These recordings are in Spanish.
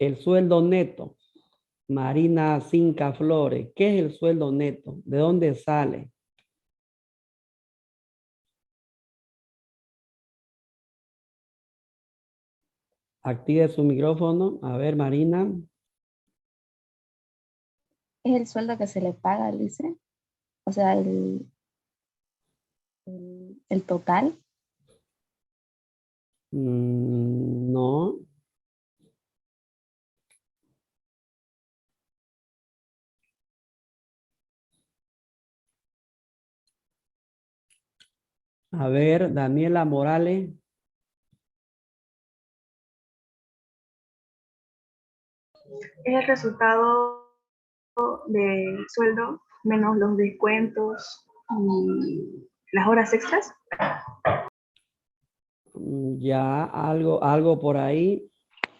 el sueldo neto. Marina Cinca Flores, ¿qué es el sueldo neto? ¿De dónde sale? Active su micrófono. A ver, Marina. Es el sueldo que se le paga al ICE. O sea, el total. No. A ver, Daniela Morales. Es el resultado del sueldo menos los descuentos y las horas extras. Ya algo por ahí.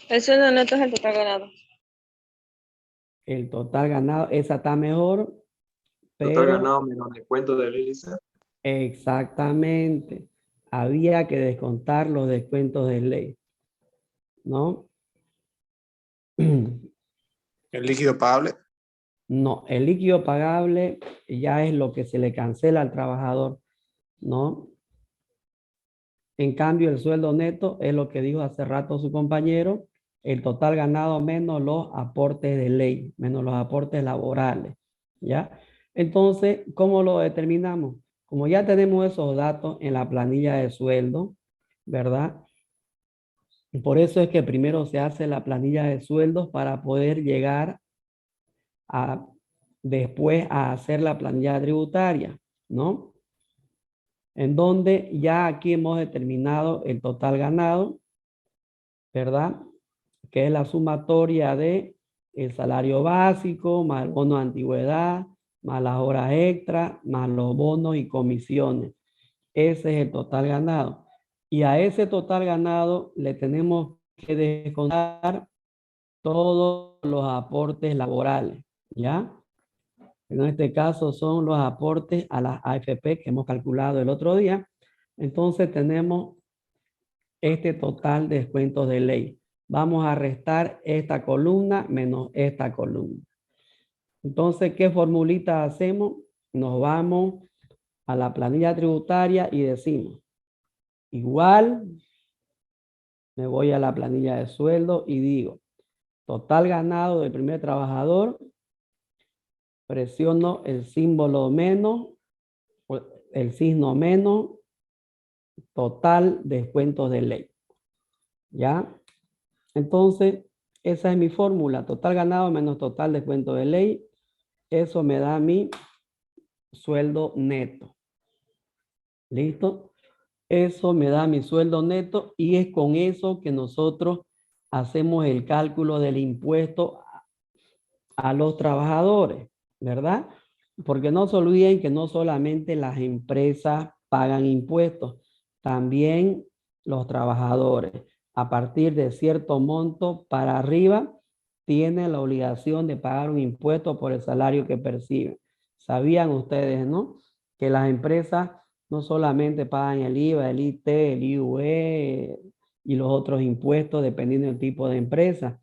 El sueldo neto es el total ganado. El total ganado, esa está mejor, Total pero ganado menos descuento del ICE. exactamente. Había que descontar los descuentos de ley, ¿no? El líquido pagable. No, el líquido pagable ya es lo que se le cancela al trabajador, ¿no? En cambio, el sueldo neto es lo que dijo hace rato su compañero, el total ganado menos los aportes de ley, menos los aportes laborales, ¿ya? Entonces, ¿cómo lo determinamos? Como ya tenemos esos datos en la planilla de sueldo, ¿verdad? Por eso es que primero se hace la planilla de sueldos para poder llegar a después a hacer la planilla tributaria, ¿no? En donde ya aquí hemos determinado el total ganado, ¿verdad? Que es la sumatoria de el salario básico, más el bono de antigüedad, más las horas extras, más los bonos y comisiones. Ese es el total ganado. Y a ese total ganado le tenemos que descontar todos los aportes laborales, ¿ya? En este caso son los aportes a las AFP que hemos calculado el otro día. Entonces tenemos este total de descuentos de ley. Vamos a restar esta columna menos esta columna. Entonces, ¿qué formulita hacemos? Nos vamos a la planilla tributaria y decimos, igual, me voy a la planilla de sueldo y digo, total ganado del primer trabajador, presiono el símbolo menos, el signo menos, total descuentos de ley. ¿Ya? Entonces, esa es mi fórmula, total ganado menos total descuento de ley. Eso me da mi sueldo neto. ¿Listo? Eso me da mi sueldo neto y es con eso que nosotros hacemos el cálculo del impuesto a los trabajadores, ¿verdad? Porque no se olviden que no solamente las empresas pagan impuestos, también los trabajadores. A partir de cierto monto para arriba, tienen la obligación de pagar un impuesto por el salario que perciben. ¿Sabían ustedes, no? Que las empresas no solamente pagan el IVA, el IT, el IUE y los otros impuestos dependiendo del tipo de empresa,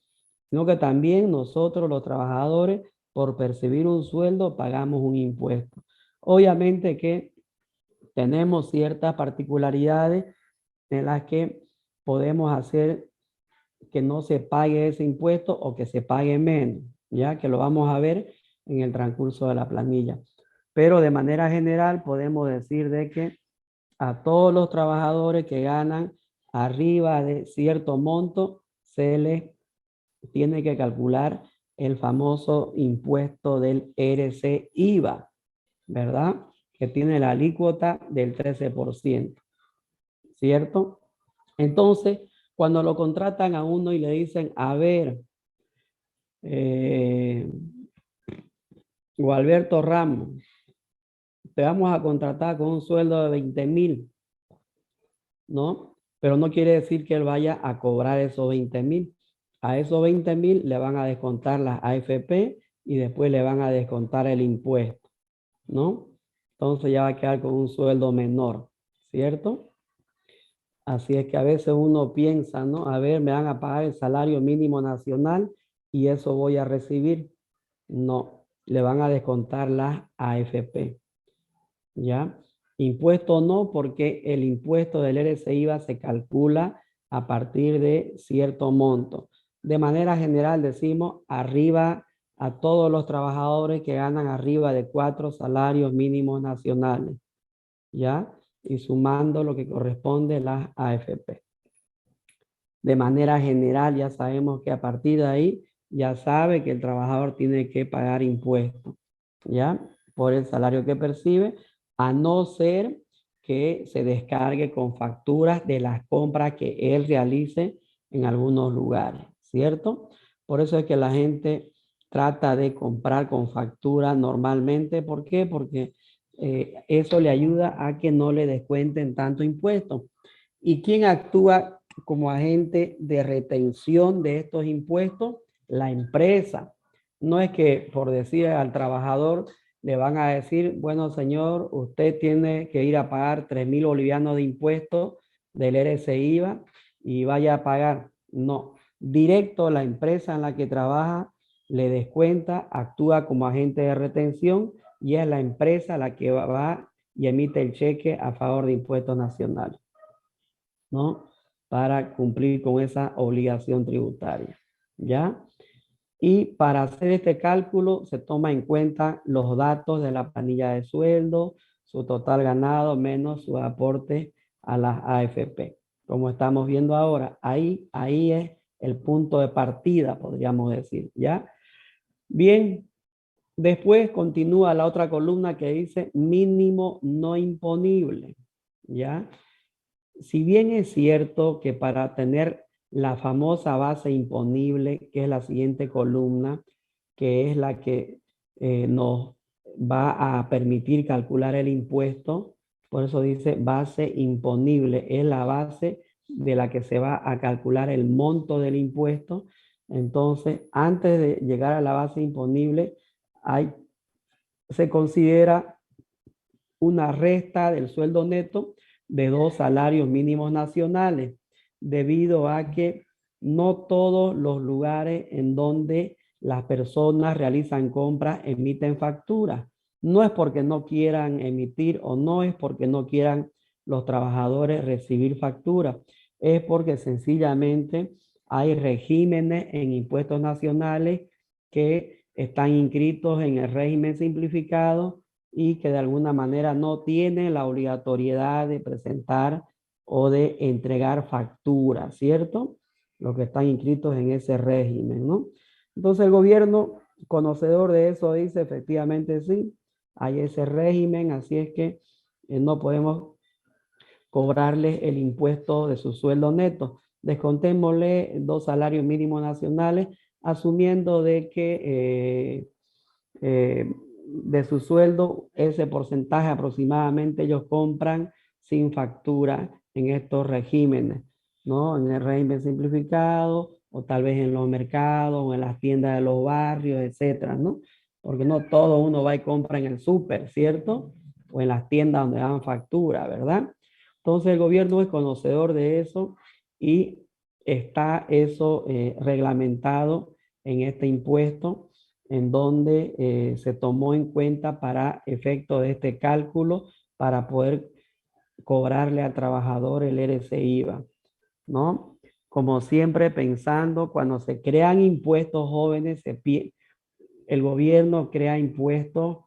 sino que también nosotros los trabajadores, por percibir un sueldo, pagamos un impuesto. Obviamente que tenemos ciertas particularidades en las que podemos hacer que no se pague ese impuesto o que se pague menos, ya que lo vamos a ver en el transcurso de la planilla. Pero de manera general podemos decir de que a todos los trabajadores que ganan arriba de cierto monto se les tiene que calcular el famoso impuesto del RC-IVA, ¿verdad? Que tiene la alícuota del 13%, ¿cierto? Entonces, cuando lo contratan a uno y le dicen, a ver, Gualberto Ramos, te vamos a contratar con un sueldo de 20,000, ¿no? Pero no quiere decir que él vaya a cobrar esos 20,000. A esos 20,000 le van a descontar las AFP y después le van a descontar el impuesto, ¿no? Entonces ya va a quedar con un sueldo menor, ¿cierto? Así es que a veces uno piensa, ¿no? A ver, me van a pagar el salario mínimo nacional y eso voy a recibir. No, le van a descontar las AFP. ¿Ya? Impuesto no, porque el impuesto del RCIVA se calcula a partir de cierto monto. De manera general decimos arriba a todos los trabajadores que ganan arriba de 4 salarios mínimos nacionales, ¿ya? Y sumando lo que corresponde las AFP. De manera general ya sabemos que a partir de ahí ya sabe que el trabajador tiene que pagar impuestos, ¿ya? Por el salario que percibe, a no ser que se descargue con facturas de las compras que él realice en algunos lugares, ¿cierto? Por eso es que la gente trata de comprar con factura normalmente. ¿Por qué? Porque eso le ayuda a que no le descuenten tanto impuesto. ¿Y quién actúa como agente de retención de estos impuestos? La empresa. No es que por decir al trabajador le van a decir, bueno señor, usted tiene que ir a pagar 3.000 bolivianos de impuestos del RCIVA y vaya a pagar. No, directo la empresa en la que trabaja le descuenta, actúa como agente de retención y es la empresa la que va y emite el cheque a favor de impuestos nacionales, ¿no? Para cumplir con esa obligación tributaria, ¿ya? Y para hacer este cálculo se toma en cuenta los datos de la planilla de sueldo, su total ganado menos su aporte a las AFP. Como estamos viendo ahora, ahí es el punto de partida, podríamos decir, ¿ya? Bien, después continúa la otra columna que dice mínimo no imponible, ¿ya? Si bien es cierto que para tener la famosa base imponible, que es la siguiente columna, que es la que nos va a permitir calcular el impuesto, por eso dice base imponible, es la base de la que se va a calcular el monto del impuesto. Entonces, antes de llegar a la base imponible, se considera una resta del sueldo neto de 2 salarios mínimos nacionales, debido a que no todos los lugares en donde las personas realizan compras emiten facturas. No es porque no quieran emitir o no es porque no quieran los trabajadores recibir facturas, es porque sencillamente hay regímenes en impuestos nacionales que están inscritos en el régimen simplificado y que de alguna manera no tiene la obligatoriedad de presentar o de entregar facturas, ¿cierto? Los que están inscritos en ese régimen, ¿no? Entonces el gobierno, conocedor de eso, dice efectivamente sí, hay ese régimen, así es que no podemos cobrarles el impuesto de su sueldo neto. Descontémosle 2 salarios mínimos nacionales, asumiendo de que de su sueldo, ese porcentaje aproximadamente ellos compran sin factura en estos regímenes, ¿no? En el régimen simplificado o tal vez en los mercados o en las tiendas de los barrios, etcétera, ¿no? Porque no todo uno va y compra en el súper, ¿cierto? O en las tiendas donde dan factura, ¿verdad? Entonces el gobierno es conocedor de eso y está eso reglamentado en este impuesto, en donde se tomó en cuenta para efecto de este cálculo para poder cobrarle al trabajador el RCIVA, ¿no? Como siempre pensando, cuando se crean impuestos jóvenes, el gobierno crea impuestos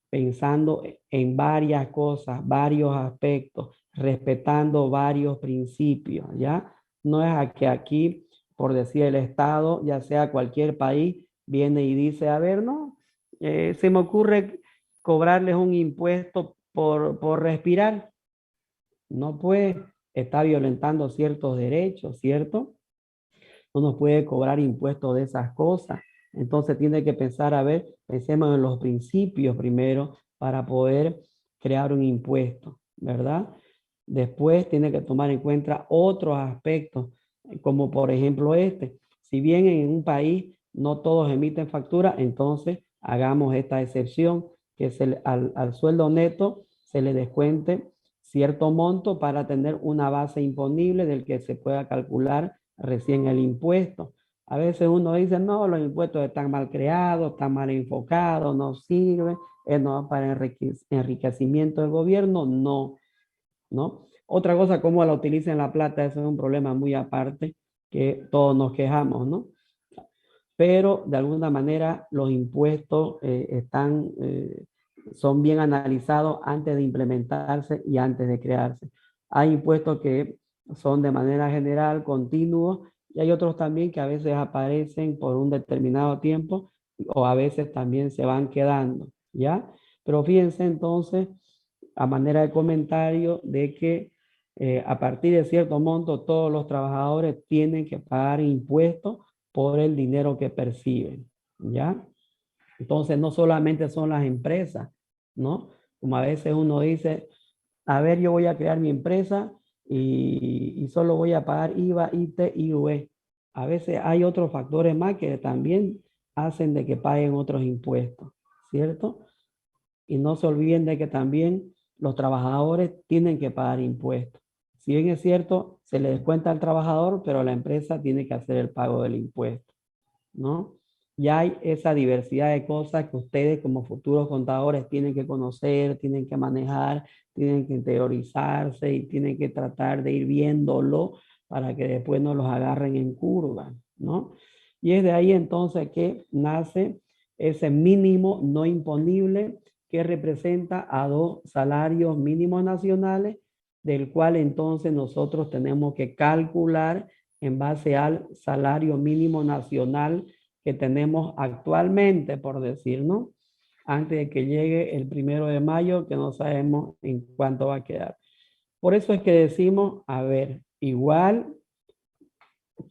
pensando en varias cosas, varios aspectos, respetando varios principios, ¿ya? No es a que aquí, por decir el Estado, ya sea cualquier país, viene y dice, a ver, no, se me ocurre cobrarles un impuesto por respirar. No puede, está violentando ciertos derechos, ¿cierto? No nos puede cobrar impuestos de esas cosas. Entonces tiene que pensar, a ver, pensemos en los principios primero para poder crear un impuesto, ¿verdad? Después tiene que tomar en cuenta otros aspectos, como por ejemplo este. Si bien en un país no todos emiten factura, entonces hagamos esta excepción, que al sueldo neto se le descuente cierto monto para tener una base imponible del que se pueda calcular recién el impuesto. A veces uno dice, no, los impuestos están mal creados, están mal enfocados, no sirven, es no para enriquecimiento del gobierno, no, ¿no? Otra cosa, cómo la utilizan la plata, eso es un problema muy aparte que todos nos quejamos, ¿no? Pero de alguna manera los impuestos son bien analizados antes de implementarse y antes de crearse. Hay impuestos que son de manera general, continuos, y hay otros también que a veces aparecen por un determinado tiempo o a veces también se van quedando, ¿ya? Pero fíjense entonces, a manera de comentario, de que a partir de cierto monto todos los trabajadores tienen que pagar impuestos por el dinero que perciben, ¿ya? Entonces, no solamente son las empresas, ¿no? Como a veces uno dice, a ver, yo voy a crear mi empresa y solo voy a pagar IVA, IT, IUE. A veces hay otros factores más que también hacen de que paguen otros impuestos, ¿cierto? Y no se olviden de que también los trabajadores tienen que pagar impuestos. Si bien es cierto, se le descuenta al trabajador, pero la empresa tiene que hacer el pago del impuesto, ¿no? Ya hay esa diversidad de cosas que ustedes como futuros contadores tienen que conocer, tienen que manejar, tienen que interiorizarse y tienen que tratar de ir viéndolo para que después no los agarren en curva, ¿no? Y es de ahí entonces que nace ese mínimo no imponible que representa a 2 salarios mínimos nacionales, del cual entonces nosotros tenemos que calcular en base al salario mínimo nacional que tenemos actualmente, por decir, ¿no? Antes de que llegue el 1 de mayo, que no sabemos en cuánto va a quedar. Por eso es que decimos, a ver, igual,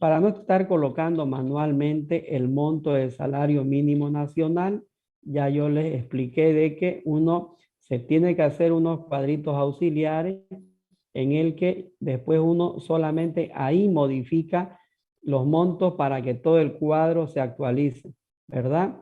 para no estar colocando manualmente el monto del salario mínimo nacional, ya yo les expliqué de que uno se tiene que hacer unos cuadritos auxiliares en el que después uno solamente ahí modifica los montos para que todo el cuadro se actualice, ¿verdad?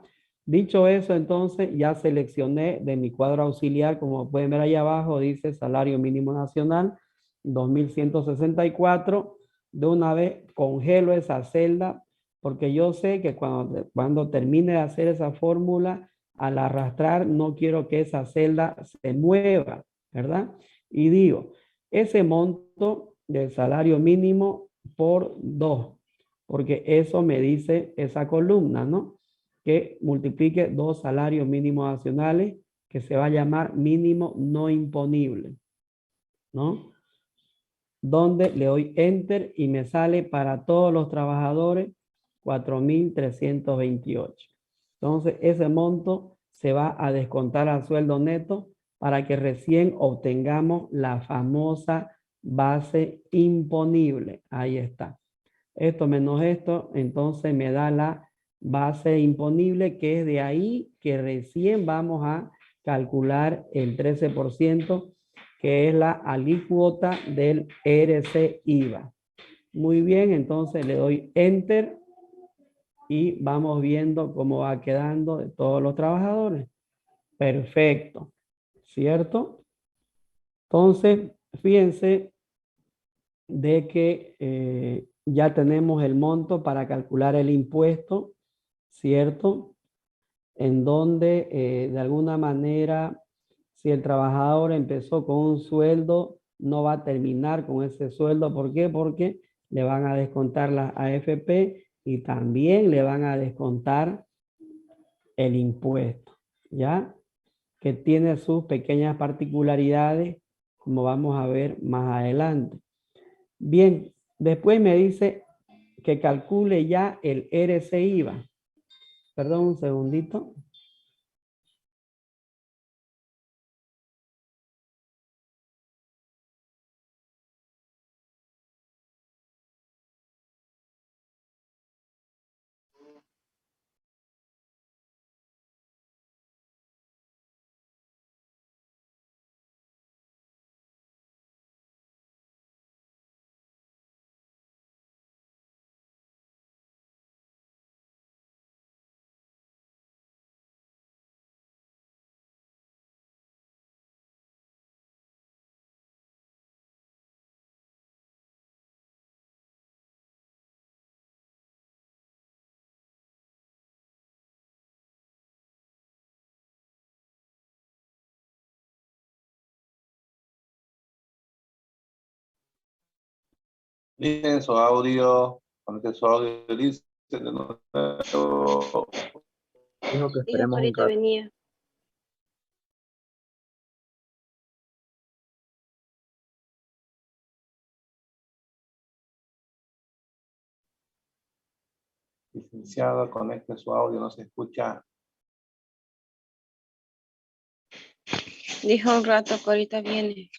Dicho eso, entonces ya seleccioné de mi cuadro auxiliar, como pueden ver ahí abajo, dice salario mínimo nacional, 2164. De una vez congelo esa celda, porque yo sé que cuando termine de hacer esa fórmula, al arrastrar, no quiero que esa celda se mueva, ¿verdad? Y digo, ese monto del salario mínimo por 2, porque eso me dice esa columna, ¿no? Que multiplique 2 salarios mínimos nacionales, que se va a llamar mínimo no imponible, ¿no? Donde le doy enter y me sale para todos los trabajadores 4.328. Entonces, ese monto se va a descontar al sueldo neto para que recién obtengamos la famosa base imponible. Ahí está. Esto menos esto, entonces me da la base imponible, que es de ahí que recién vamos a calcular el 13%, que es la alícuota del RC IVA. Muy bien, entonces le doy enter y vamos viendo cómo va quedando de todos los trabajadores. Perfecto, ¿cierto? Entonces, fíjense de que ya tenemos el monto para calcular el impuesto, ¿cierto? En donde de alguna manera, si el trabajador empezó con un sueldo, no va a terminar con ese sueldo. ¿Por qué? Porque le van a descontar las AFP y también le van a descontar el impuesto, ¿ya? Que tiene sus pequeñas particularidades, como vamos a ver más adelante. Bien, después me dice que calcule ya el RC IVA. Perdón, un segundito. Miren su audio, conecten su audio, dice de nuevo. Dijo que Dijo que esperemos un ahorita rato. venía. Licenciado, conecte su audio, no se escucha. Dijo un rato que ahorita viene.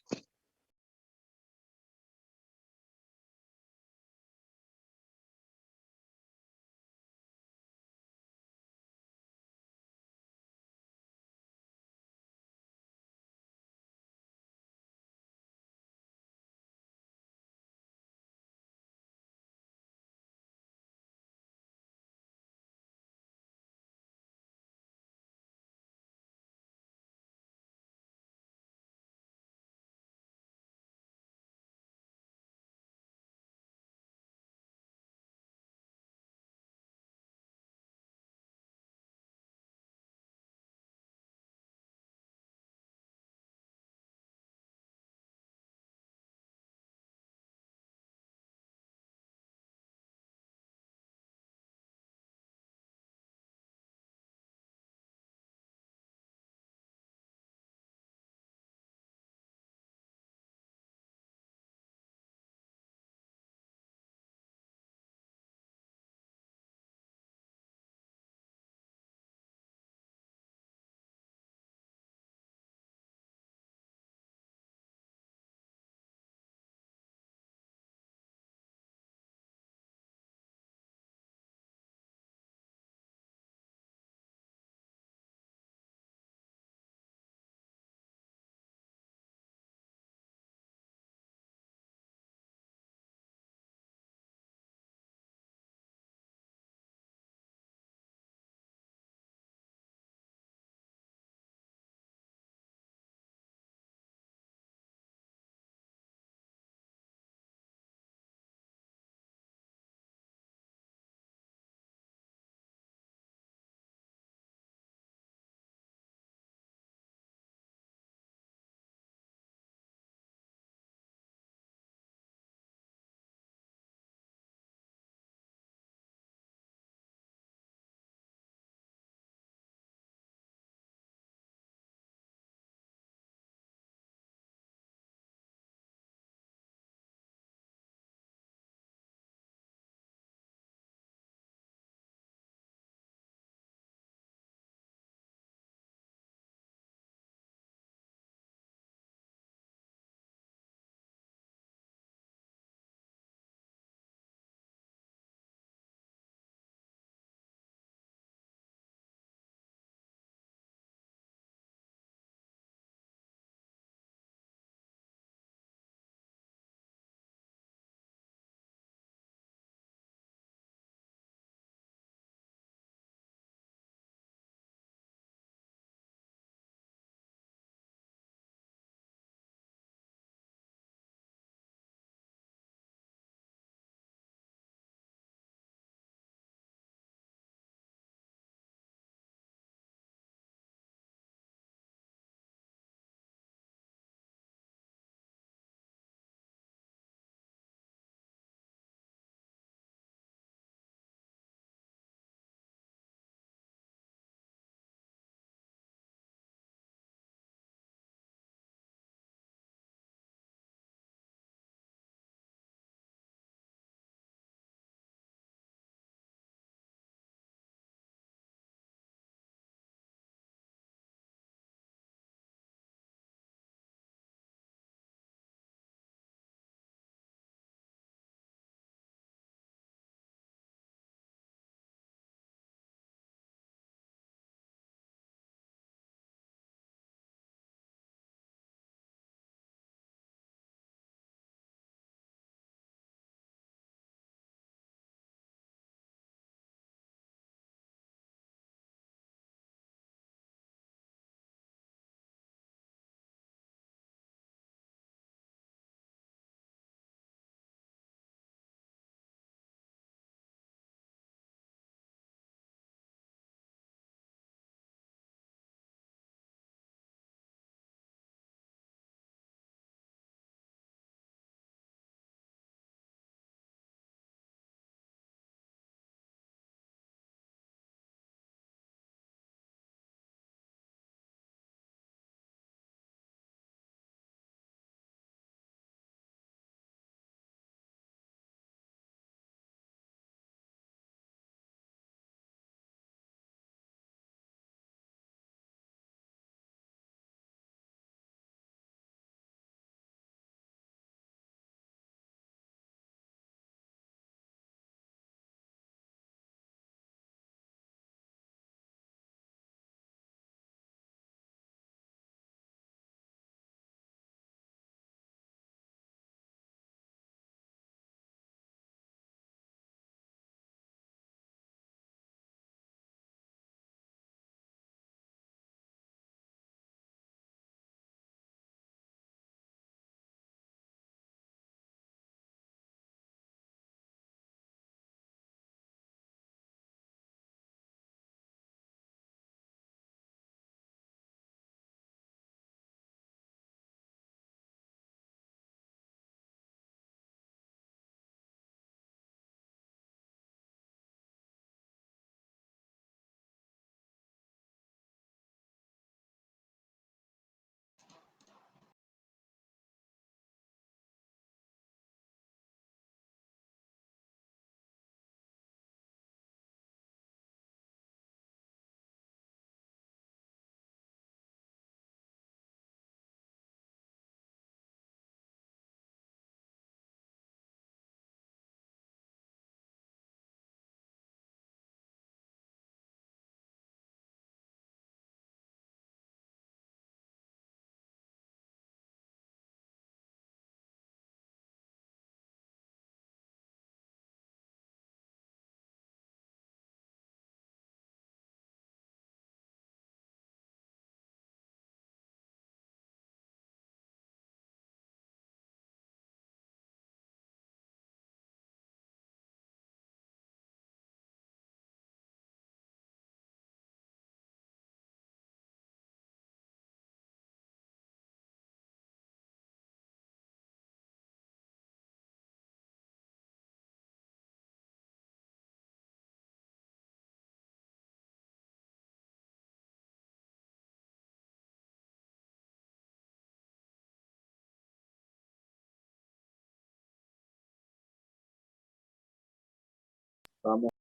Vamos.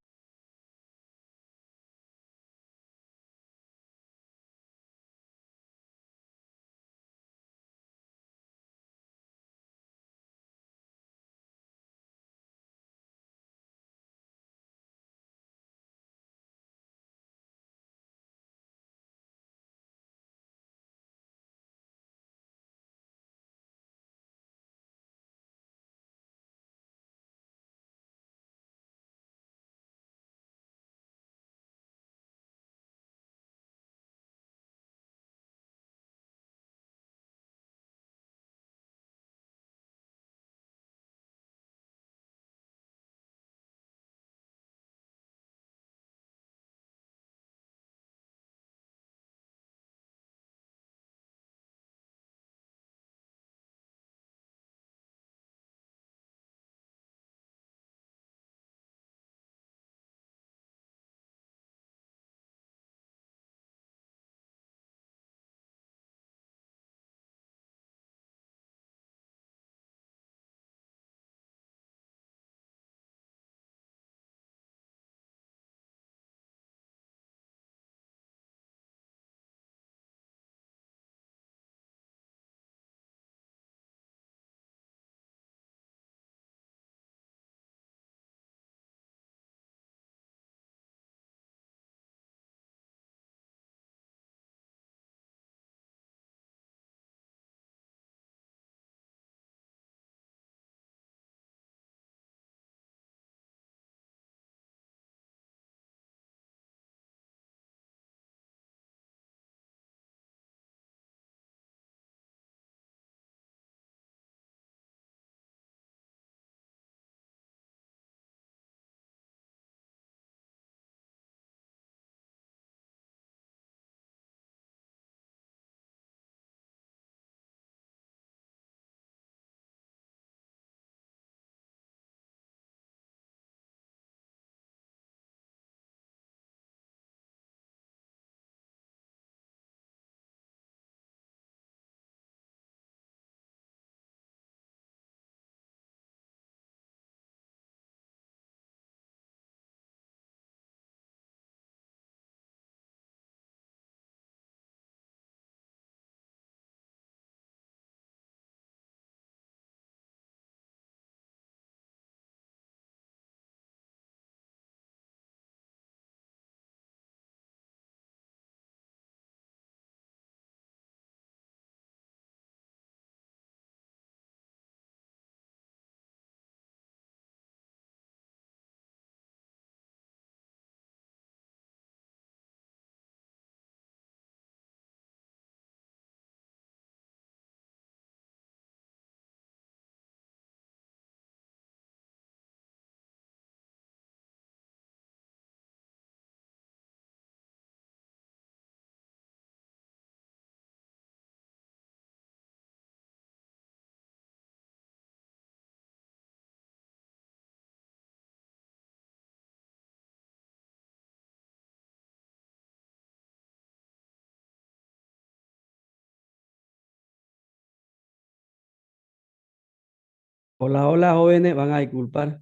Hola, hola, jóvenes, van a disculpar.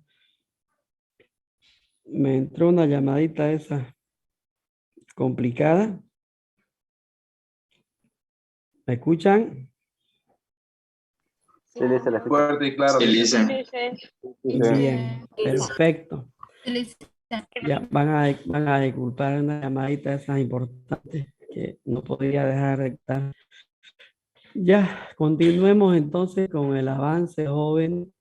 Me entró una llamadita esa complicada. ¿Me escuchan? Sí, Lisa, la escucho. Fuerte y claro. Sí, Lisa. Bien, perfecto. Ya van a disculpar una llamadita esas importantes que no podía dejar de estar. Ya, continuemos entonces con el avance, joven.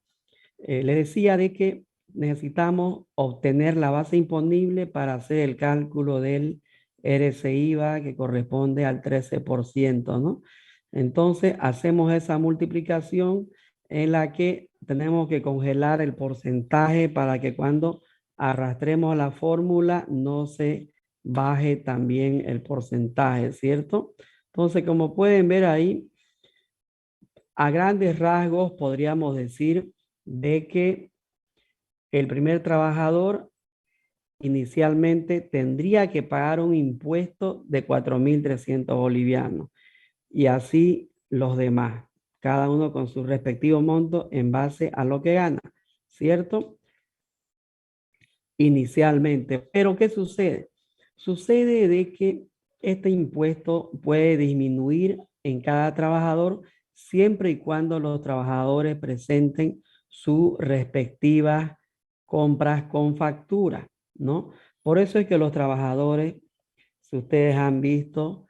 Le decía de que necesitamos obtener la base imponible para hacer el cálculo del RCIVA que corresponde al 13%, ¿no? Entonces, hacemos esa multiplicación en la que tenemos que congelar el porcentaje para que cuando arrastremos la fórmula no se baje también el porcentaje, ¿cierto? Entonces, como pueden ver ahí, a grandes rasgos podríamos decir de que el primer trabajador inicialmente tendría que pagar un impuesto de 4.300 bolivianos y así los demás, cada uno con su respectivo monto en base a lo que gana, ¿cierto? inicialmente. Pero ¿qué sucede? Sucede de que este impuesto puede disminuir en cada trabajador siempre y cuando los trabajadores presenten sus respectivas compras con factura, ¿no? Por eso es que los trabajadores, si ustedes han visto,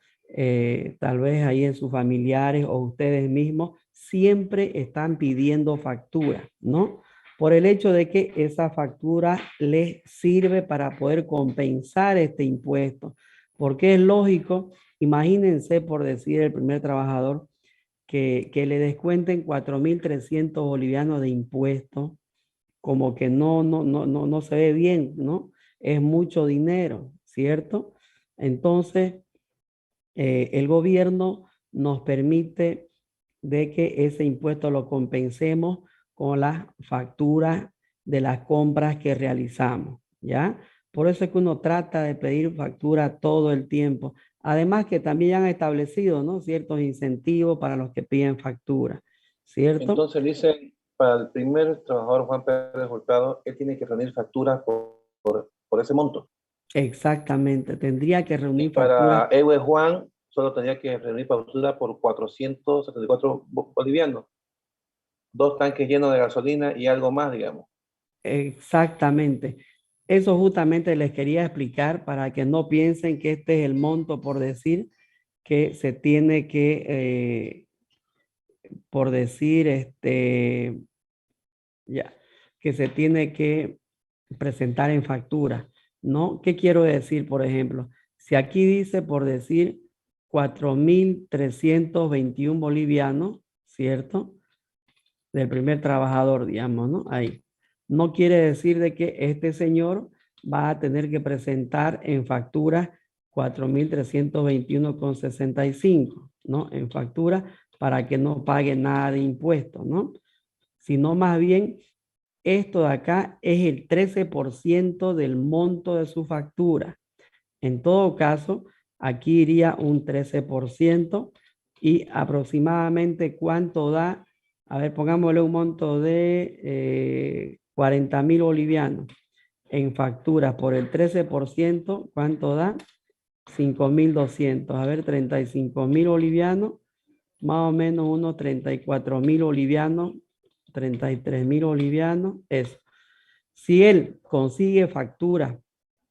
tal vez ahí en sus familiares o ustedes mismos, siempre están pidiendo factura, ¿no? Por el hecho de que esa factura les sirve para poder compensar este impuesto. Porque es lógico, imagínense por decir el primer trabajador, que le descuenten 4.300 bolivianos de impuestos, como que no se ve bien, ¿no? Es mucho dinero, ¿cierto? Entonces, el gobierno nos permite de que ese impuesto lo compensemos con las facturas de las compras que realizamos, ¿ya? Por eso es que uno trata de pedir factura todo el tiempo. Además que también han establecido, ¿no?, ciertos incentivos para los que piden factura, ¿cierto? Entonces dicen, para el primer trabajador Juan Pérez Hurtado, él tiene que reunir facturas por ese monto. Exactamente, tendría que Y reunir para facturas. Ewe Juan, solo tendría que reunir factura por 474 bolivianos. 2 tanques llenos de gasolina y algo más, digamos. Exactamente. Eso justamente les quería explicar para que no piensen que este es el monto por decir que se tiene que, por decir, ya, que se tiene que presentar en factura, ¿no? ¿Qué quiero decir, por ejemplo? Si aquí dice, por decir, 4.321 bolivianos, ¿cierto? Del primer trabajador, digamos, ¿no? Ahí. No quiere decir de que este señor va a tener que presentar en factura 4.321,65, ¿no? En factura para que no pague nada de impuestos, ¿no? Sino más bien, esto de acá es el 13% del monto de su factura. En todo caso, aquí iría un 13% y aproximadamente cuánto da. A ver, pongámosle un monto de 40.000 bolivianos en facturas por el 13%, ¿cuánto da? 5.200. A ver, 35.000 bolivianos, más o menos unos 34.000 bolivianos, 33.000 bolivianos, eso. Si él consigue facturas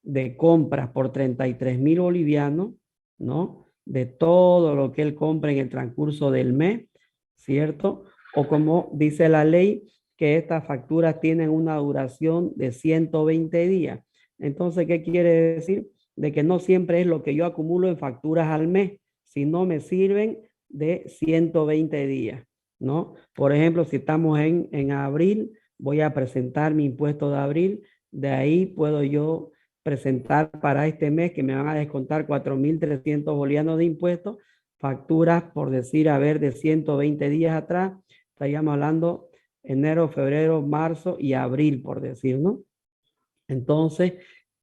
de compras por 33.000 bolivianos, ¿no? De todo lo que él compra en el transcurso del mes, ¿cierto? O como dice la ley, que estas facturas tienen una duración de 120 días. Entonces, ¿qué quiere decir? De que no siempre es lo que yo acumulo en facturas al mes, sino me sirven de 120 días, ¿no? Por ejemplo, si estamos en abril, voy a presentar mi impuesto de abril, de ahí puedo yo presentar para este mes que me van a descontar 4.300 bolivianos de impuestos, facturas, por decir, a ver, de 120 días atrás, estaríamos hablando enero, febrero, marzo y abril, por decir, ¿no? Entonces,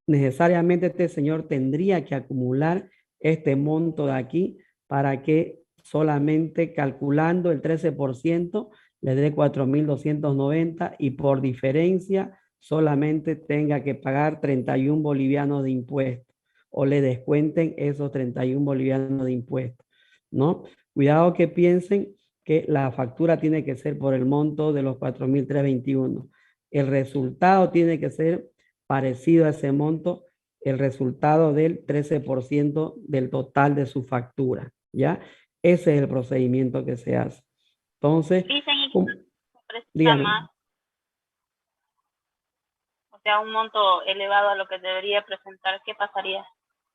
necesariamente este señor tendría que acumular este monto de aquí para que solamente calculando el 13% le dé 4.290 y por diferencia solamente tenga que pagar 31 bolivianos de impuestos o le descuenten esos 31 bolivianos de impuestos, ¿no? Cuidado que piensen que la factura tiene que ser por el monto de los 4.321. El resultado tiene que ser parecido a ese monto, el resultado del 13% del total de su factura, ¿ya? Ese es el procedimiento que se hace. Entonces, dígame. Más, o sea, un monto elevado a lo que debería presentar, ¿qué pasaría?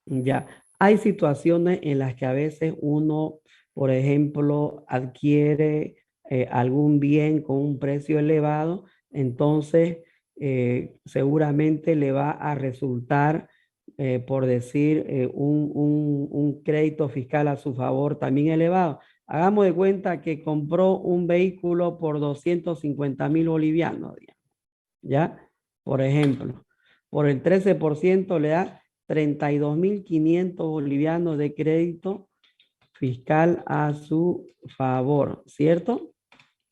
Ya, hay situaciones en las que a veces uno, por ejemplo, adquiere algún bien con un precio elevado, entonces seguramente le va a resultar, por decir, un crédito fiscal a su favor también elevado. Hagamos de cuenta que compró un vehículo por 250.000 bolivianos, ¿ya? Por ejemplo, por el 13% le da 32.500 bolivianos de crédito fiscal a su favor, ¿cierto?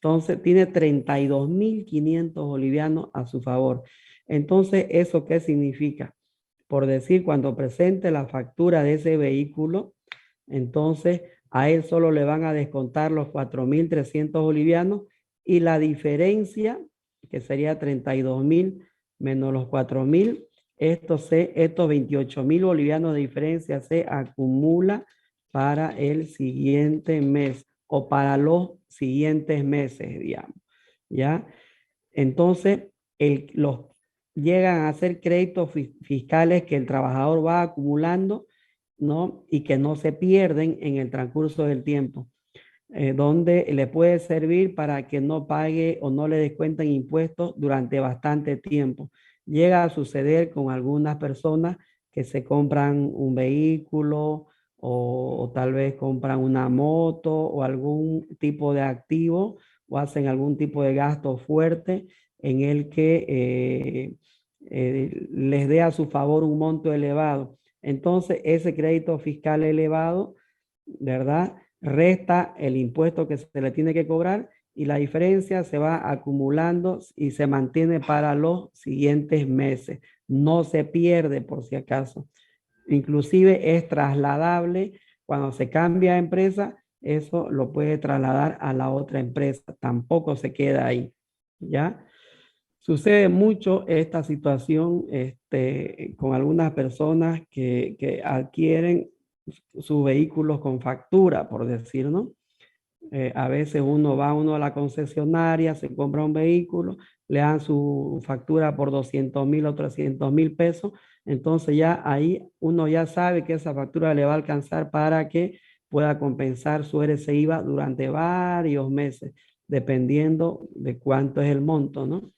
Entonces tiene 32.500 bolivianos a su favor. Entonces, ¿eso qué significa? Por decir, cuando presente la factura de ese vehículo, entonces a él solo le van a descontar los 4.300 bolivianos y la diferencia, que sería 32.000 menos los 4.000, estos 28.000 bolivianos de diferencia se acumula para el siguiente mes o para los siguientes meses, digamos, ¿ya? Entonces, los llegan a ser créditos fiscales que el trabajador va acumulando, ¿no? Y que no se pierden en el transcurso del tiempo, donde le puede servir para que no pague o no le descuenten impuestos durante bastante tiempo. Llega a suceder con algunas personas que se compran un vehículo o tal vez compran una moto o algún tipo de activo o hacen algún tipo de gasto fuerte en el que les dé a su favor un monto elevado. Entonces, ese crédito fiscal elevado, ¿verdad? Resta el impuesto que se le tiene que cobrar y la diferencia se va acumulando y se mantiene para los siguientes meses. No se pierde por si acaso. Inclusive es trasladable cuando se cambia de empresa, eso lo puede trasladar a la otra empresa. Tampoco se queda ahí, ¿ya? Sucede mucho esta situación con algunas personas que adquieren sus vehículos con factura, por decir, ¿no? A veces uno va a la concesionaria, se compra un vehículo, le dan su factura por 200.000 o 300.000 pesos, entonces ya ahí uno ya sabe que esa factura le va a alcanzar para que pueda compensar su RCIVA durante varios meses, dependiendo de cuánto es el monto, ¿no?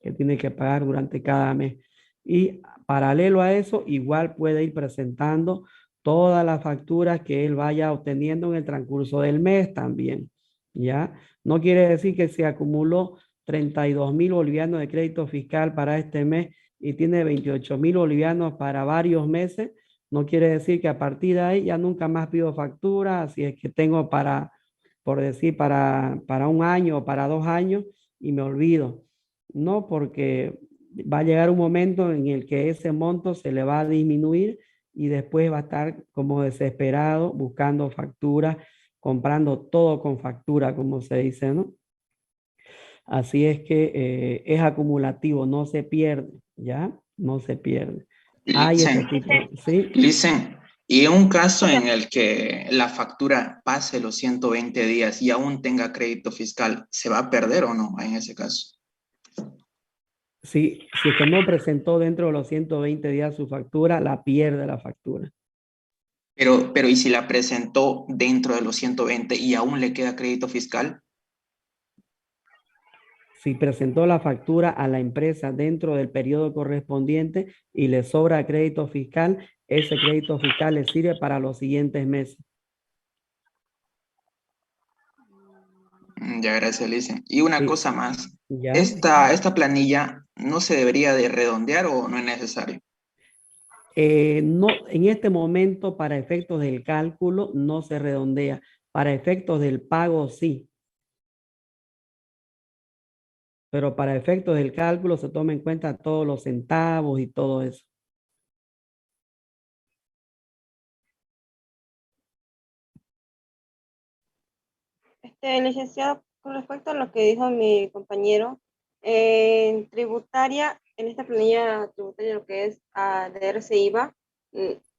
Que tiene que pagar durante cada mes. Y paralelo a eso, igual puede ir presentando todas las facturas que él vaya obteniendo en el transcurso del mes también, ¿ya? No quiere decir que se acumuló 32.000 bolivianos de crédito fiscal para este mes y tiene 28.000 bolivianos para varios meses. No quiere decir que a partir de ahí ya nunca más pido factura, así es que tengo por decir, para un año o para 2 años y me olvido. No, porque va a llegar un momento en el que ese monto se le va a disminuir y después va a estar como desesperado buscando factura, comprando todo con factura, como se dice, ¿no? Así es que es acumulativo, no se pierde, ¿ya? No se pierde. Hay ese Licen, tipo, ¿sí? Licen, y en un caso en el que la factura pase los 120 días y aún tenga crédito fiscal, ¿se va a perder o no en ese caso? Si es que no presentó dentro de los 120 días su factura, la pierde la factura. Pero ¿y si la presentó dentro de los 120 y aún le queda crédito fiscal? Si presentó la factura a la empresa dentro del periodo correspondiente y le sobra crédito fiscal, ese crédito fiscal le sirve para los siguientes meses. Ya, gracias, Licen. Y una Sí, cosa más, ¿ya? ¿esta planilla no se debería de redondear o no es necesario? No, en este momento, para efectos del cálculo, no se redondea. Para efectos del pago, sí. Pero para efectos del cálculo se toma en cuenta todos los centavos y todo eso. Licenciado, con respecto a lo que dijo mi compañero, en tributaria, en esta planilla tributaria, lo que es de RCIVA,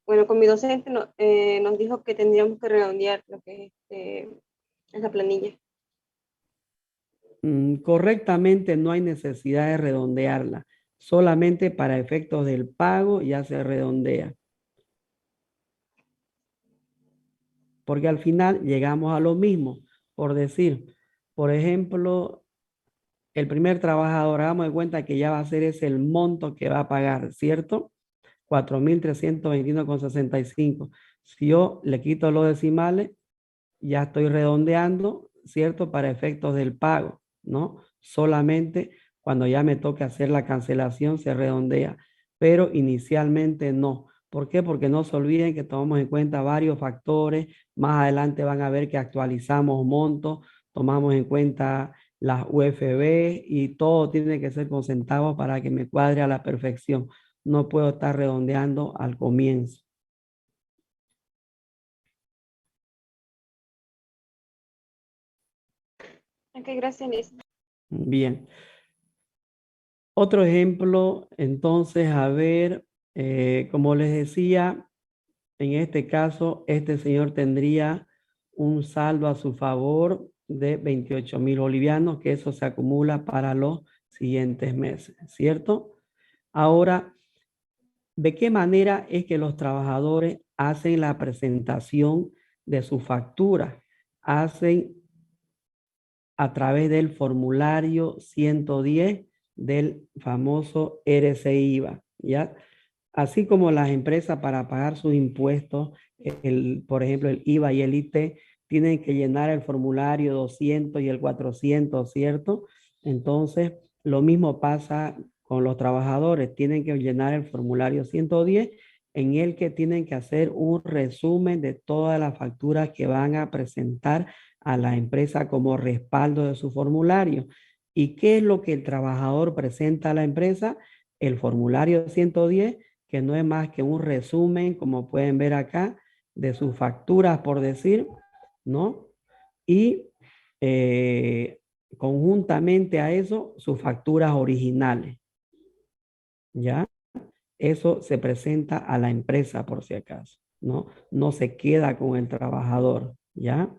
bueno, con mi docente nos dijo que tendríamos que redondear lo que es esa planilla. Correctamente no hay necesidad de redondearla. Solamente para efectos del pago ya se redondea. Porque al final llegamos a lo mismo. Por decir, por ejemplo, el primer trabajador, hagamos de cuenta que ya va a ser ese el monto que va a pagar, ¿cierto? 4.321,65. Si yo le quito los decimales, ya estoy redondeando, ¿cierto? Para efectos del pago, ¿no? Solamente cuando ya me toque hacer la cancelación se redondea, pero inicialmente no. ¿Por qué? Porque no se olviden que tomamos en cuenta varios factores. Más adelante van a ver que actualizamos montos, tomamos en cuenta las UFB y todo tiene que ser con centavos para que me cuadre a la perfección. No puedo estar redondeando al comienzo. Ok, gracias, Liz. Bien. Otro ejemplo, entonces, a ver, como les decía, en este caso, este señor tendría un saldo a su favor de 28,000 bolivianos, que eso se acumula para los siguientes meses, ¿cierto? Ahora, ¿de qué manera es que los trabajadores hacen la presentación de su factura? Hacen a través del formulario 110 del famoso RCIVA, ¿ya? Así como las empresas para pagar sus impuestos, por ejemplo, el IVA y el IT, tienen que llenar el formulario 200 y el 400, ¿cierto? Entonces, lo mismo pasa con los trabajadores, tienen que llenar el formulario 110 en el que tienen que hacer un resumen de todas las facturas que van a presentar a la empresa como respaldo de su formulario. ¿Y qué es lo que el trabajador presenta a la empresa? El formulario 110, que no es más que un resumen, como pueden ver acá, de sus facturas, por decir, ¿no? Y conjuntamente a eso, sus facturas originales, ¿ya? Eso se presenta a la empresa, por si acaso, ¿no? No se queda con el trabajador, ¿ya?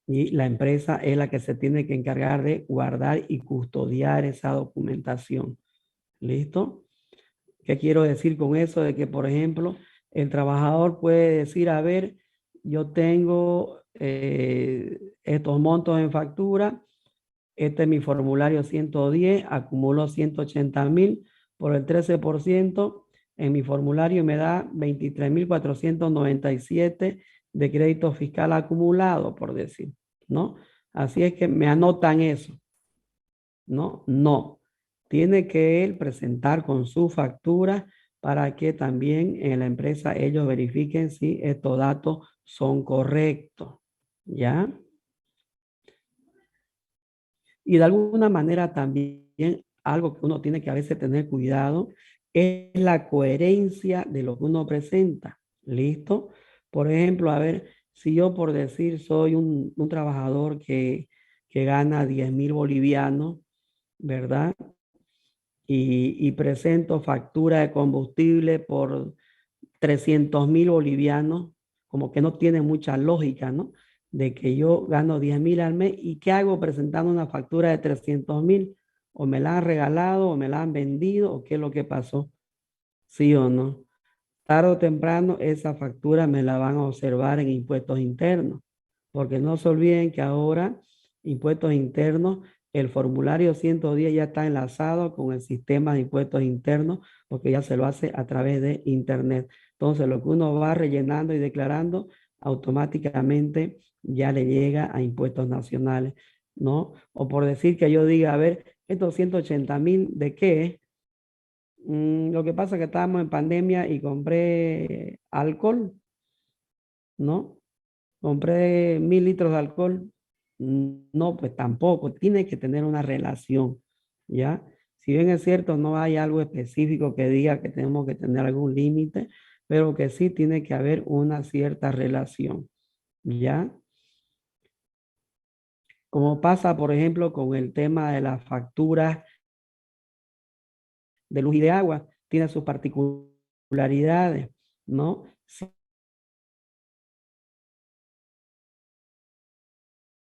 Y la empresa es la que se tiene que encargar de guardar y custodiar esa documentación. ¿Listo? ¿Qué quiero decir con eso? De que, por ejemplo, el trabajador puede decir, a ver, yo tengo estos montos en factura, este es mi formulario 110, acumuló 180,000 por el 13%, en mi formulario me da 23,497 de crédito fiscal acumulado, por decir, ¿no? Así es que me anotan eso, ¿no? No. Tiene que él presentar con su factura para que también en la empresa ellos verifiquen si estos datos son correctos, ¿ya? Y de alguna manera también algo que uno tiene que a veces tener cuidado es la coherencia de lo que uno presenta. ¿Listo? Por ejemplo, a ver, si yo por decir soy un trabajador que gana 10,000 bolivianos, ¿verdad? Y presento factura de combustible por 300,000 bolivianos, como que no tiene mucha lógica, ¿no? De que yo gano 10,000 al mes y ¿qué hago presentando una factura de 300,000? O me la han regalado o me la han vendido o qué es lo que pasó, ¿sí o no? Tarde o temprano esa factura me la van a observar en impuestos internos, porque no se olviden que ahora impuestos internos, el formulario 110 ya está enlazado con el sistema de impuestos internos, porque ya se lo hace a través de internet. Entonces, lo que uno va rellenando y declarando, automáticamente ya le llega a impuestos nacionales, ¿no? O por decir que yo diga, a ver, estos 180,000, ¿de qué? Lo que pasa es que estábamos en pandemia y compré alcohol, ¿no? Compré 1,000 litros de alcohol. No, pues tampoco. Tiene que tener una relación, ¿ya? Si bien es cierto, no hay algo específico que diga que tenemos que tener algún límite, pero que sí tiene que haber una cierta relación, ¿ya? Como pasa, por ejemplo, con el tema de las facturas de luz y de agua, tiene sus particularidades, ¿no?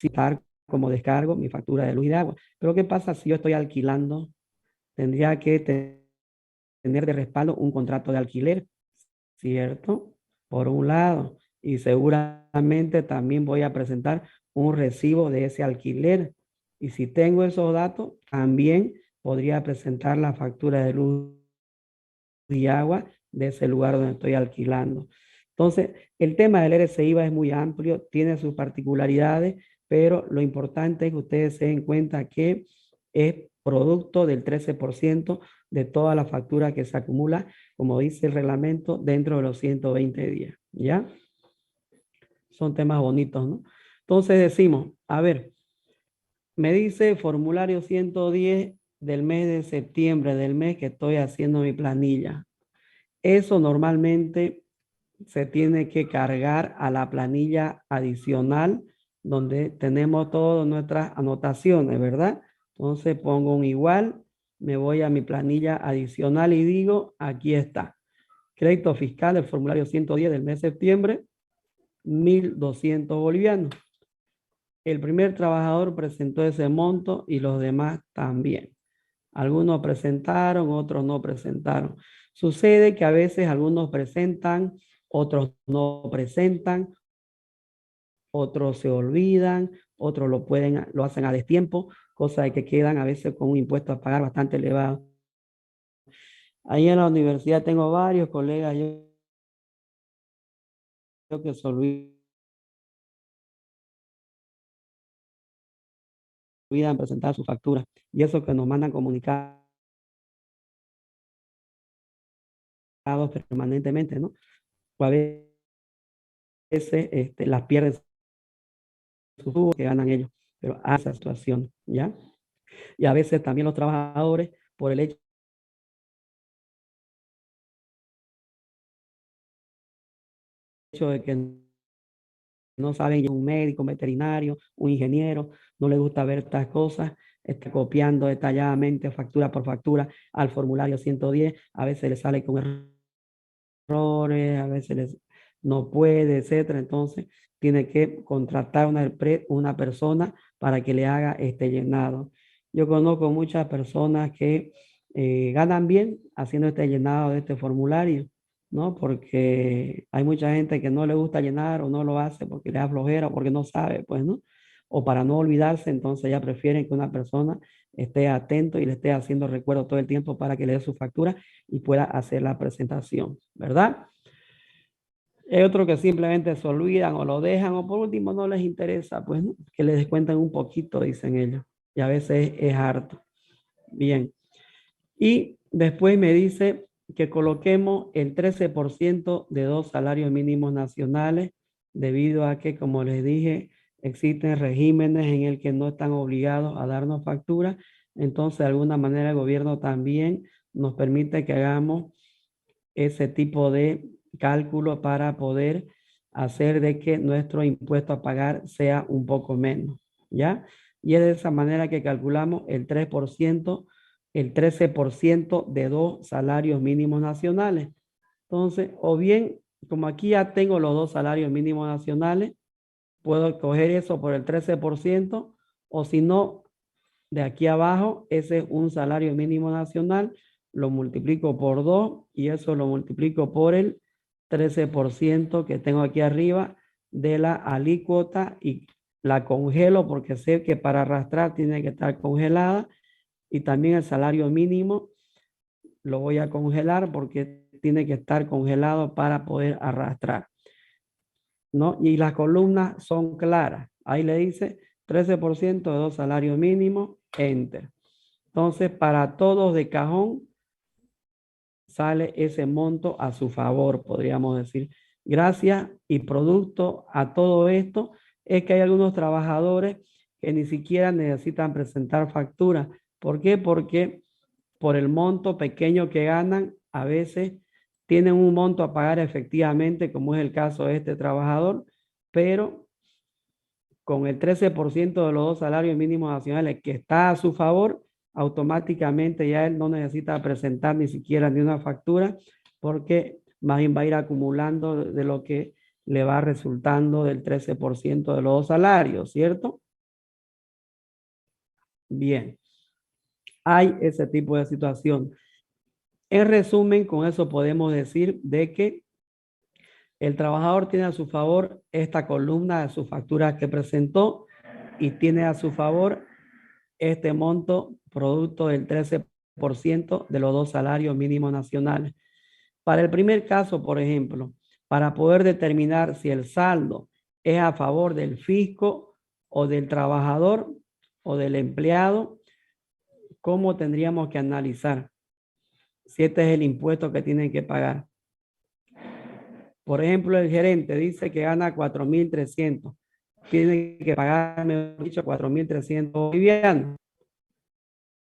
Citar como descargo mi factura de luz y de agua. Pero ¿qué pasa si yo estoy alquilando? Tendría que tener de respaldo un contrato de alquiler, ¿cierto? Por un lado. Y seguramente también voy a presentar un recibo de ese alquiler. Y si tengo esos datos, también podría presentar la factura de luz y agua de ese lugar donde estoy alquilando. Entonces, el tema del RCIVA es muy amplio, tiene sus particularidades, pero lo importante es que ustedes se den cuenta que es producto del 13% de toda la factura que se acumula, como dice el reglamento, dentro de los 120 días, ¿ya? Son temas bonitos, ¿no? Entonces decimos, a ver, me dice formulario 110 del mes de septiembre, del mes que estoy haciendo mi planilla. Eso normalmente se tiene que cargar a la planilla adicional donde tenemos todas nuestras anotaciones, ¿verdad? Entonces pongo un igual, me voy a mi planilla adicional y digo, aquí está. Crédito fiscal, el formulario 110 del mes de septiembre, 1.200 bolivianos. El primer trabajador presentó ese monto y los demás también. Algunos presentaron, otros no presentaron. Sucede que a veces algunos presentan, otros no presentan, otros se olvidan, otros lo hacen a destiempo, cosa de que quedan a veces con un impuesto a pagar bastante elevado. Ahí en la universidad tengo varios colegas yo que se olvidan presentar su factura y eso que nos mandan comunicados permanentemente, ¿no? O a veces las pierden sus jugos que ganan ellos, pero a esa situación, ¿ya? Y a veces también los trabajadores, por el hecho de que no saben, un médico, un veterinario, un ingeniero, no les gusta ver estas cosas, copiando detalladamente factura por factura al formulario 110, a veces les sale con errores, a veces no puede, etcétera. Entonces, tiene que contratar una persona para que le haga este llenado. Yo conozco muchas personas que ganan bien haciendo este llenado de este formulario, ¿no? Porque hay mucha gente que no le gusta llenar o no lo hace porque le da flojera o porque no sabe, pues, ¿no? O para no olvidarse, entonces ya prefieren que una persona esté atento y le esté haciendo recuerdo todo el tiempo para que le dé su factura y pueda hacer la presentación, ¿verdad? Hay otros que simplemente se olvidan o lo dejan o por último no les interesa, pues, ¿no? Que les descuenten un poquito, dicen ellos. Y a veces es harto. Bien. Y después me dice que coloquemos el 13% de 2 salarios mínimos nacionales debido a que, como les dije, existen regímenes en el que no están obligados a darnos factura. Entonces, de alguna manera, el gobierno también nos permite que hagamos ese tipo de cálculo para poder hacer de que nuestro impuesto a pagar sea un poco menos, ¿ya? Y es de esa manera que calculamos el 3%, el 13% de 2 salarios mínimos nacionales. Entonces, o bien, como aquí ya tengo los 2 salarios mínimos nacionales, puedo coger eso por el 13%, o si no, de aquí abajo, ese es un salario mínimo nacional, lo multiplico por 2 y eso lo multiplico por el 13% que tengo aquí arriba de la alícuota y la congelo porque sé que para arrastrar tiene que estar congelada y también el salario mínimo lo voy a congelar porque tiene que estar congelado para poder arrastrar, ¿no? Y las columnas son claras. Ahí le dice 13% de 2 salarios mínimos, enter. Entonces, para todos de cajón, sale ese monto a su favor, podríamos decir. Gracias y producto a todo esto es que hay algunos trabajadores que ni siquiera necesitan presentar factura. ¿Por qué? Porque por el monto pequeño que ganan, a veces tienen un monto a pagar efectivamente, como es el caso de este trabajador, pero con el 13% de los 2 salarios mínimos nacionales que está a su favor, automáticamente ya él no necesita presentar ni siquiera ni una factura porque más bien va a ir acumulando de lo que le va resultando del 13% de los 2 salarios, ¿cierto? Bien, hay ese tipo de situación. En resumen, con eso podemos decir de que el trabajador tiene a su favor esta columna de su factura que presentó y tiene a su favor este monto producto del 13% de los 2 salarios mínimos nacionales. Para el primer caso, por ejemplo, para poder determinar si el saldo es a favor del fisco o del trabajador o del empleado, ¿cómo tendríamos que analizar? Si este es el impuesto que tienen que pagar. Por ejemplo, el gerente dice que gana 4.300. tiene que pagar, mejor dicho, 4.300 bolivianos.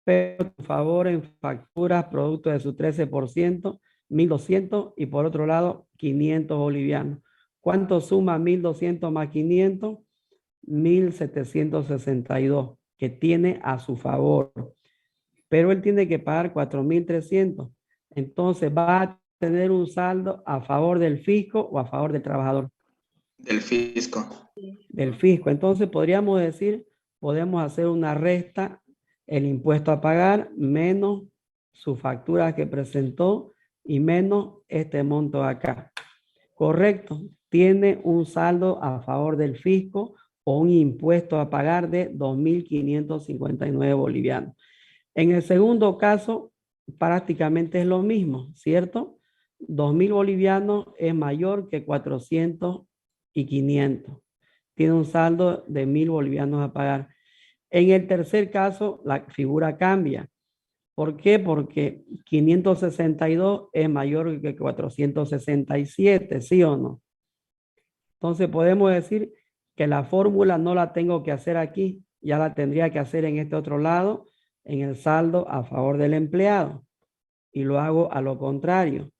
Pero por favor en facturas, producto de su 13%, 1.200 y por otro lado 500 bolivianos. ¿Cuánto suma 1.200 más 500? 1.762 que tiene a su favor. Pero él tiene que pagar 4.300. Entonces va a tener un saldo a favor del fisco o a favor del trabajador. Del fisco. Del fisco. Entonces podríamos decir, podemos hacer una resta, el impuesto a pagar menos su factura que presentó y menos este monto acá. Correcto. Tiene un saldo a favor del fisco o un impuesto a pagar de 2.559 bolivianos. En el segundo caso, prácticamente es lo mismo, ¿cierto? 2.000 bolivianos es mayor que 400 y 500. Tiene un saldo de 1.000 bolivianos a pagar. En el tercer caso, la figura cambia. ¿Por qué? Porque 562 es mayor que 467, ¿sí o no? Entonces podemos decir que la fórmula no la tengo que hacer aquí, ya la tendría que hacer en este otro lado, en el saldo a favor del empleado. Y lo hago a lo contrario,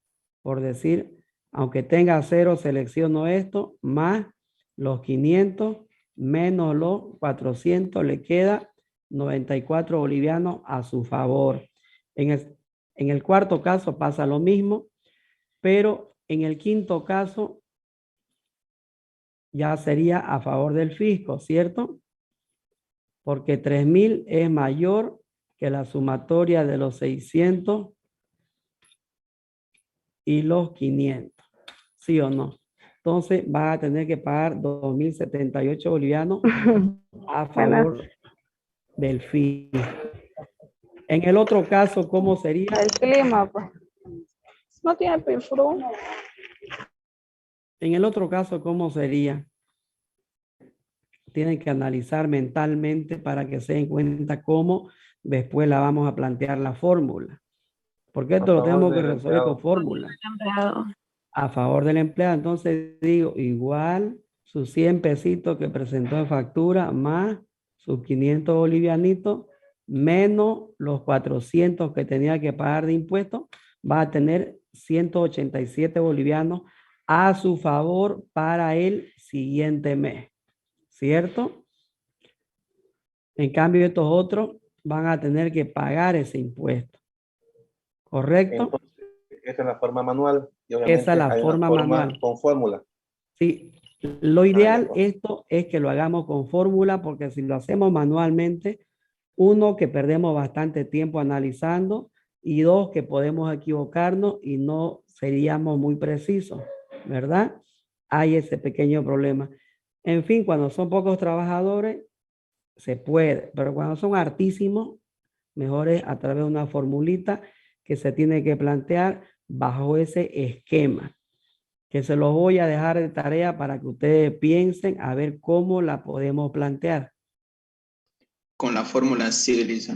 por decir, aunque tenga 0, selecciono esto, más los 500, menos los 400, le queda 94 bolivianos a su favor. En el cuarto caso pasa lo mismo, pero en el quinto caso ya sería a favor del fisco, ¿cierto? Porque 3.000 es mayor que la sumatoria de los 600 y los 500, ¿sí o no? Entonces va a tener que pagar 2.078 bolivianos a favor del fisco. En el otro caso, ¿cómo sería? El clima, pues. No tiene pilfru. En el otro caso, ¿cómo sería? Tienen que analizar mentalmente para que se den cuenta cómo después la vamos a plantear la fórmula. Porque esto lo tenemos que resolver con fórmula. A favor del empleado. Entonces digo, igual sus 100 pesitos que presentó en factura más sus 500 bolivianitos menos los 400 que tenía que pagar de impuestos, va a tener 187 bolivianos a su favor para el siguiente mes. ¿Cierto? En cambio, estos otros van a tener que pagar ese impuesto. ¿Correcto? Entonces, esa es la forma manual. Y obviamente esa es la hay forma una manual. Con fórmula. Sí, lo ideal pues. esto es que lo hagamos con fórmula, porque si lo hacemos manualmente, uno, que perdemos bastante tiempo analizando, y dos, que podemos equivocarnos y no seríamos muy precisos, ¿verdad? Hay ese pequeño problema. En fin, cuando son pocos trabajadores, se puede, pero cuando son hartísimos, mejor es a través de una formulita que se tiene que plantear bajo ese esquema, que se los voy a dejar de tarea para que ustedes piensen a ver cómo la podemos plantear. Con la fórmula sí, Elisa.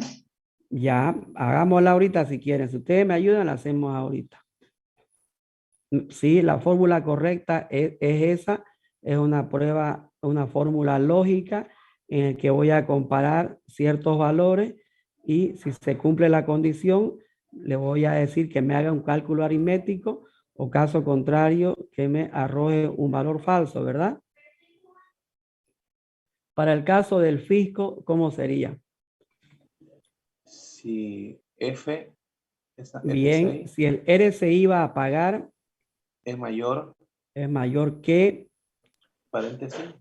Ya, hagámosla ahorita si quieren. Si ustedes me ayudan, la hacemos ahorita. Sí, la fórmula correcta es esa. Es una prueba, una fórmula lógica en la que voy a comparar ciertos valores y si se cumple la condición, le voy a decir que me haga un cálculo aritmético o caso contrario, que me arroje un valor falso, ¿verdad? Para el caso del fisco, ¿cómo sería? Si F, Bien, RCI, si el RCI va a pagar es mayor, que, paréntesis.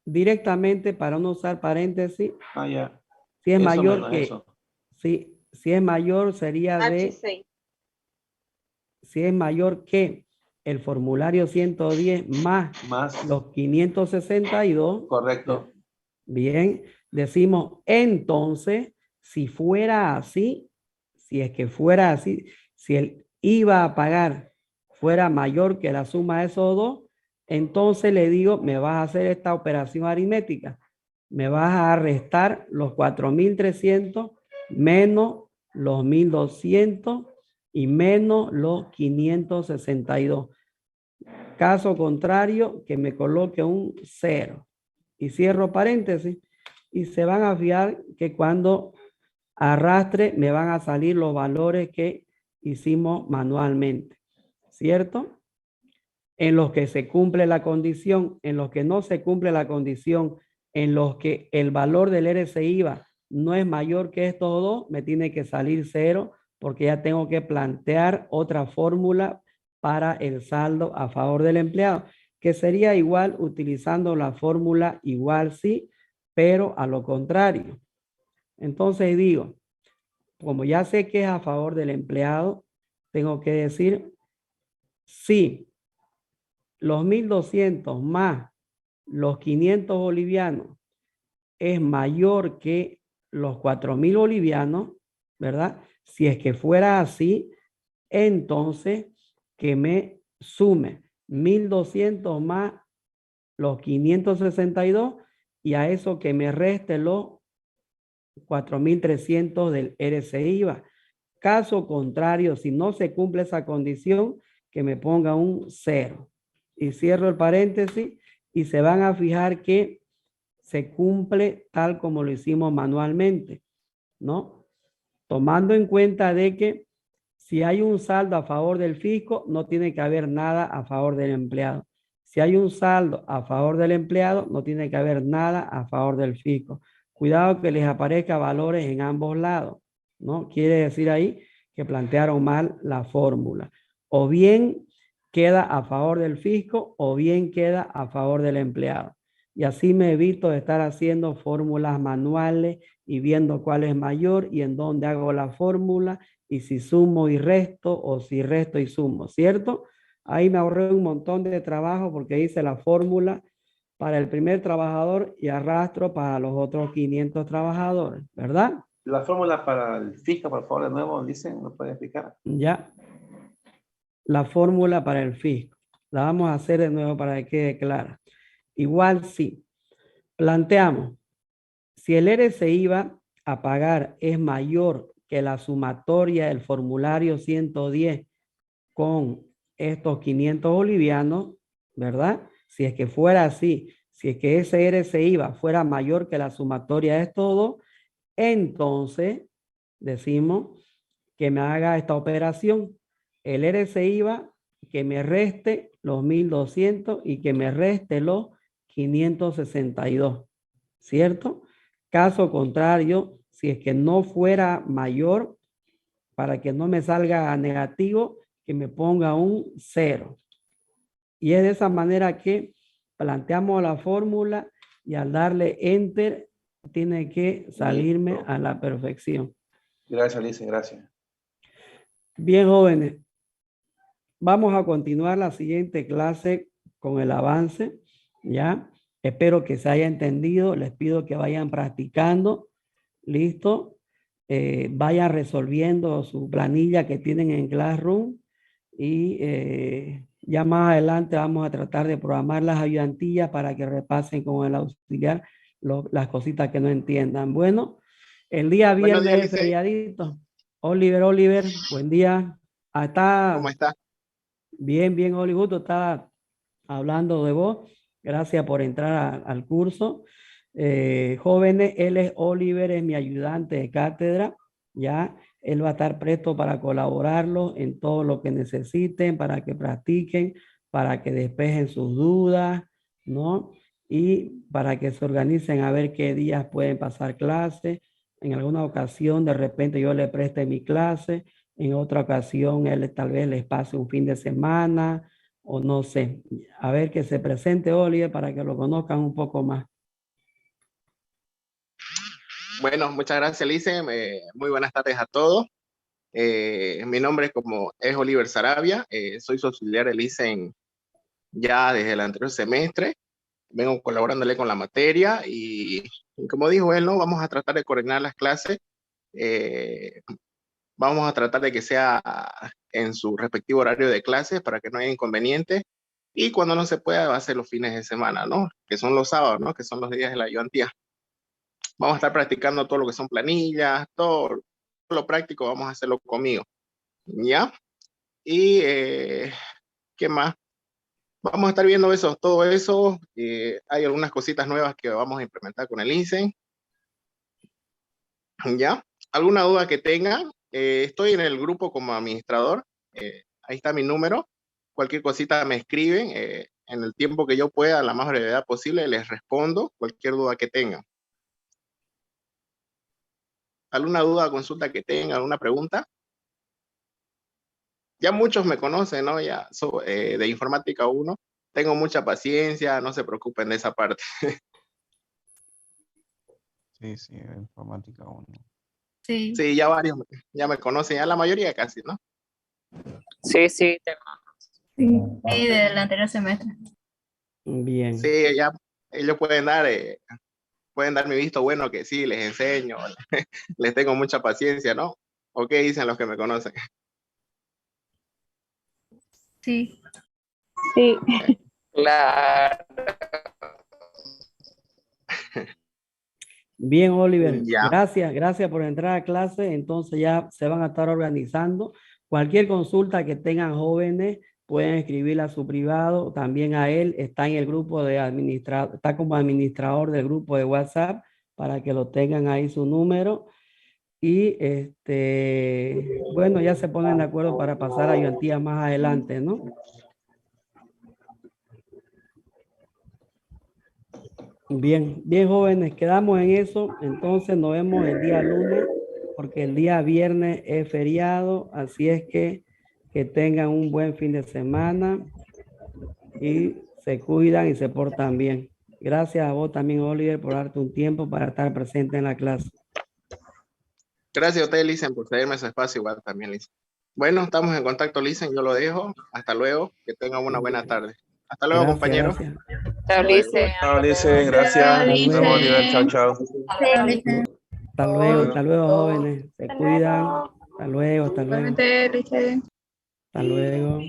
directamente para no usar paréntesis, Ya. si es Eso mayor menos que, eso. si es mayor sería de, H6. si es mayor que el formulario 110 más Más. los 562. Correcto. Bien, decimos entonces, si fuera así, si es que fuera así, si el IVA a pagar fuera mayor que la suma de esos dos, entonces le digo, me vas a hacer esta operación aritmética. Me vas a restar los 4.300 menos los 1.200 y menos los 562. Caso contrario, que me coloque un 0. y cierro paréntesis, y se van a fijar que cuando arrastre me van a salir los valores que hicimos manualmente, ¿cierto? En los que se cumple la condición, en los que no se cumple la condición, en los que el valor del RCIVA no es mayor que estos dos, me tiene que salir 0 porque ya tengo que plantear otra fórmula para el saldo a favor del empleado, que sería igual utilizando la fórmula igual sí, pero a lo contrario. Entonces digo, como ya sé que es a favor del empleado, tengo que decir sí. Los 1.200 más los 500 bolivianos es mayor que los 4.000 bolivianos, ¿verdad? Si es que fuera así, entonces que me sume 1.200 más los 562 y a eso que me reste los 4.300 del RCIVA. Caso contrario, si no se cumple esa condición, que me ponga un 0. Y cierro el paréntesis y se van a fijar que se cumple tal como lo hicimos manualmente, ¿no? Tomando en cuenta de que si hay un saldo a favor del fisco, no tiene que haber nada a favor del empleado. Si hay un saldo a favor del empleado, no tiene que haber nada a favor del fisco. Cuidado que les aparezca valores en ambos lados, ¿no? Quiere decir ahí que plantearon mal la fórmula. O bien queda a favor del fisco o bien queda a favor del empleado. Y así me evito de estar haciendo fórmulas manuales y viendo cuál es mayor y en dónde hago la fórmula y si sumo y resto o si resto y sumo, ¿cierto? Ahí me ahorré un montón de trabajo porque hice la fórmula para el primer trabajador y arrastro para los otros 500 trabajadores, ¿verdad? La fórmula para el fisco, por favor, de nuevo, dicen, ¿no puede explicar? Ya. La fórmula para el fisco. La vamos a hacer de nuevo para que quede clara. Igual sí. Planteamos, si el RCIVA a pagar es mayor que la sumatoria del formulario 110 con estos 500 bolivianos, ¿verdad? Si es que fuera así, si es que ese RCIVA fuera mayor que la sumatoria de estos dos, entonces decimos que me haga esta operación. El RCIVA que me reste los 1.200 y que me reste los 562, ¿cierto? Caso contrario, si es que no fuera mayor, para que no me salga negativo, que me ponga un 0. Y es de esa manera que planteamos la fórmula y al darle enter, tiene que salirme a la perfección. Gracias, Lice, gracias. Bien, jóvenes. Vamos a continuar la siguiente clase con el avance, ¿ya? Espero que se haya entendido. Les pido que vayan practicando. ¿Listo? Vayan resolviendo su planilla que tienen en Classroom y ya más adelante vamos a tratar de programar las ayudantillas para que repasen con el auxiliar las cositas que no entiendan. Bueno, el día viernes es feriadito. Oliver, buen día. ¿Cómo está? Bien, Oli, justo estaba hablando de vos. Gracias por entrar al curso. Jóvenes, él es Oliver, es mi ayudante de cátedra, ya. Él va a estar presto para colaborarlos en todo lo que necesiten, para que practiquen, para que despejen sus dudas, ¿no? Y para que se organicen a ver qué días pueden pasar clases. En alguna ocasión, de repente, yo le preste mi clase. En otra ocasión, él tal vez les pase un fin de semana o no sé. A ver que se presente Oliver para que lo conozcan un poco más. Bueno, muchas gracias, Lice. Muy buenas tardes a todos. Mi nombre como es Oliver Sarabia. Soy su auxiliar de Lice ya desde el anterior semestre. Vengo colaborándole con la materia y como dijo él, ¿no? Vamos a tratar de coordinar las clases. Vamos a tratar de que sea en su respectivo horario de clases para que no haya inconvenientes. Y cuando no se pueda, va a ser los fines de semana, ¿no? Que son los sábados, ¿no? Que son los días de la ayudantía. Vamos a estar practicando todo lo que son planillas, todo lo práctico, vamos a hacerlo conmigo. ¿Ya? Y, ¿qué más? Vamos a estar viendo eso, todo eso. Hay algunas cositas nuevas que vamos a implementar con el INSEE. ¿Ya? ¿Alguna duda que tengan? Estoy en el grupo como administrador. Ahí está mi número. Cualquier cosita me escriben. En el tiempo que yo pueda, a la más brevedad posible, les respondo cualquier duda que tengan. ¿Alguna duda o consulta que tengan? ¿Alguna pregunta? Ya muchos me conocen, ¿no? Ya de Informática 1. Tengo mucha paciencia, no se preocupen de esa parte. Sí, sí, Informática 1. Sí. Sí, ya varios ya me conocen, ya la mayoría casi, ¿no? Sí, sí, Sí, del anterior semestre. Bien. Sí, ya ellos pueden dar mi visto bueno que sí, les enseño, les tengo mucha paciencia, ¿no? ¿O qué dicen los que me conocen? Sí. Sí. claro. Bien, Oliver, Ya. gracias por entrar a clase. Entonces ya se van a estar organizando. Cualquier consulta que tengan jóvenes, pueden escribirle a su privado, también a él. Está en el grupo de está como administrador del grupo de WhatsApp para que lo tengan ahí su número. Y bueno, ya se ponen de acuerdo para pasar a ayudantía más adelante, ¿no? Bien, bien jóvenes, quedamos en eso. Entonces nos vemos el día lunes, porque el día viernes es feriado, así es que tengan un buen fin de semana y se cuidan y se portan bien. Gracias a vos también, Oliver, por darte un tiempo para estar presente en la clase. Gracias a ustedes, Licen, por cederme ese espacio igual también, Licen. Bueno, estamos en contacto, Licen, yo lo dejo. Hasta luego, que tengan una buena tarde. Hasta luego, Gracias, compañeros. gracias. Chao, Lice. Chao, Lice, gracias. Hasta Nos vemos, luego. Oliver. Chao, chao. Hasta luego, jóvenes. Se Hasta cuidan. luego. Hasta luego, hasta luego. Igualmente, Lice. Hasta luego.